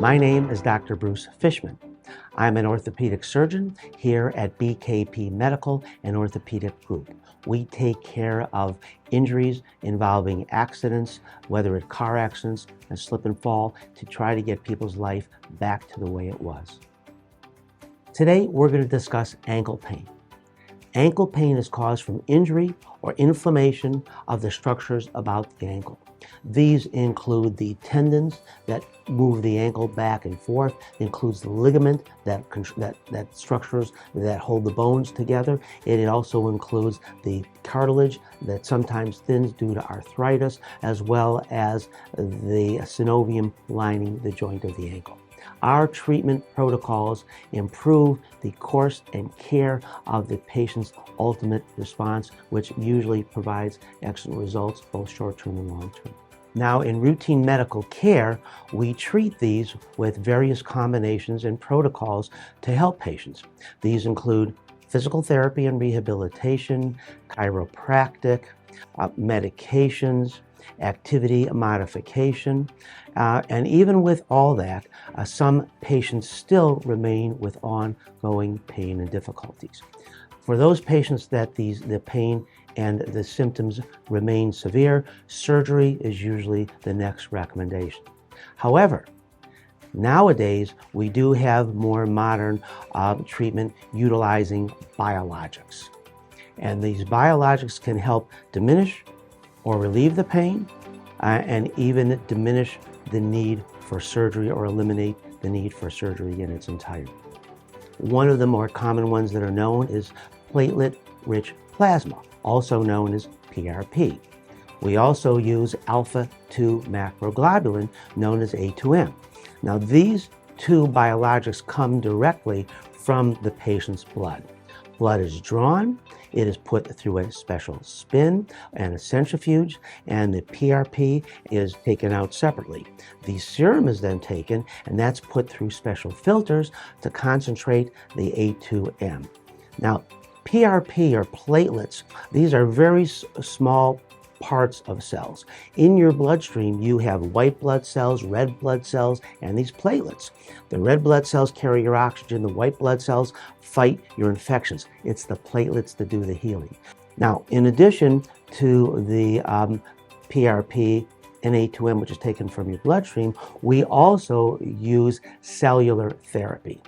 My name is Dr. Bruce Fishman. I'm an orthopedic surgeon here at BKP Medical and Orthopedic Group. We take care of injuries involving accidents, whether it's car accidents and slip and fall, to try to get people's life back to the way it was. Today, we're going to discuss ankle pain. Ankle pain is caused from injury or inflammation of the structures about the ankle. These include the tendons that move the ankle back and forth. It includes the ligament that structures that hold the bones together. It also includes the cartilage that sometimes thins due to arthritis, as well as the synovium lining the joint of the ankle. Our treatment protocols improve the course and care of the patient's ultimate response, which usually provides excellent results, both short-term and long-term. Now, in routine medical care, we treat these with various combinations and protocols to help patients. These include physical therapy and rehabilitation, chiropractic, medications, activity modification, and even with all that, some patients still remain with ongoing pain and difficulties. For those patients that the pain and the symptoms remain severe, surgery is usually the next recommendation. However, nowadays, we do have more modern treatment utilizing biologics. And these biologics can help diminish or relieve the pain and even diminish the need for surgery or eliminate the need for surgery in its entirety. One of the more common ones that are known is platelet-rich plasma, also known as PRP. We also use alpha-2 macroglobulin, known as A2M. Now, these two biologics come directly from the patient's blood. Blood is drawn, it is put through a special spin and a centrifuge, and the PRP is taken out separately. The serum is then taken, and that's put through special filters to concentrate the A2M. Now, PRP, or platelets, these are very small parts of cells. In your bloodstream, you have white blood cells, red blood cells, and these platelets. The red blood cells carry your oxygen. The white blood cells fight your infections. It's the platelets that do the healing. Now, in addition to the PRP and A2M, which is taken from your bloodstream, we also use cellular therapy.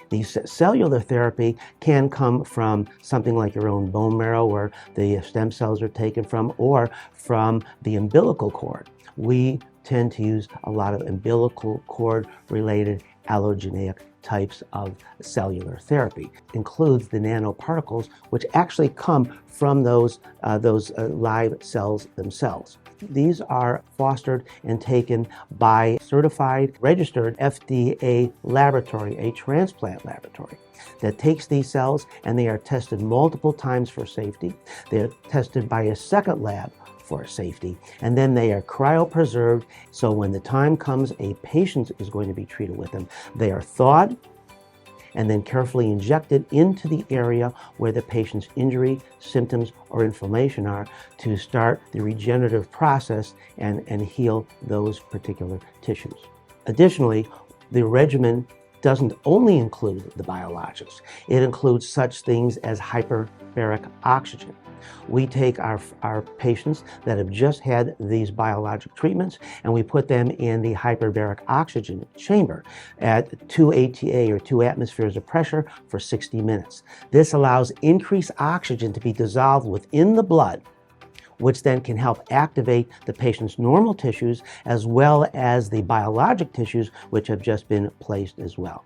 The cellular therapy can come from something like your own bone marrow, where the stem cells are taken from, or from the umbilical cord. We tend to use a lot of umbilical cord related allogeneic types of cellular therapy. It includes the nanoparticles, which actually come from those live cells themselves. These are fostered and taken by certified, registered FDA laboratory, a transplant laboratory, that takes these cells and they are tested multiple times for safety. They're tested by a second lab for safety, and then they are cryopreserved, so when the time comes a patient is going to be treated with them, they are thawed and then carefully injected into the area where the patient's injury, symptoms, or inflammation are, to start the regenerative process and heal those particular tissues. Additionally, the regimen doesn't only include the biologics. It includes such things as hyperbaric oxygen. We take our patients that have just had these biologic treatments and we put them in the hyperbaric oxygen chamber at 2 ATA, or 2 atmospheres of pressure, for 60 minutes. This allows increased oxygen to be dissolved within the blood, which then can help activate the patient's normal tissues as well as the biologic tissues which have just been placed as well.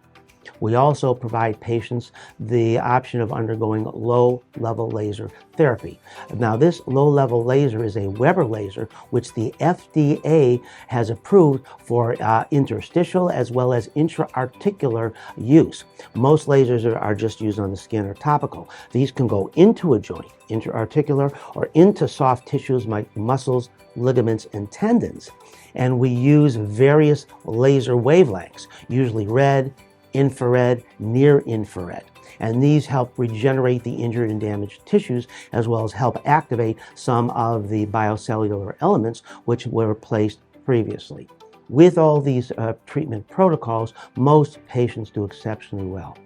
We also provide patients the option of undergoing low-level laser therapy. Now, this low-level laser is a Weber laser, which the FDA has approved for interstitial as well as intra-articular use. Most lasers are just used on the skin or topical. These can go into a joint, intra-articular, or into soft tissues like muscles, ligaments, and tendons. And we use various laser wavelengths, usually red, infrared, near infrared. And these help regenerate the injured and damaged tissues, as well as help activate some of the biocellular elements which were replaced previously. with all these treatment protocols, most patients do exceptionally well.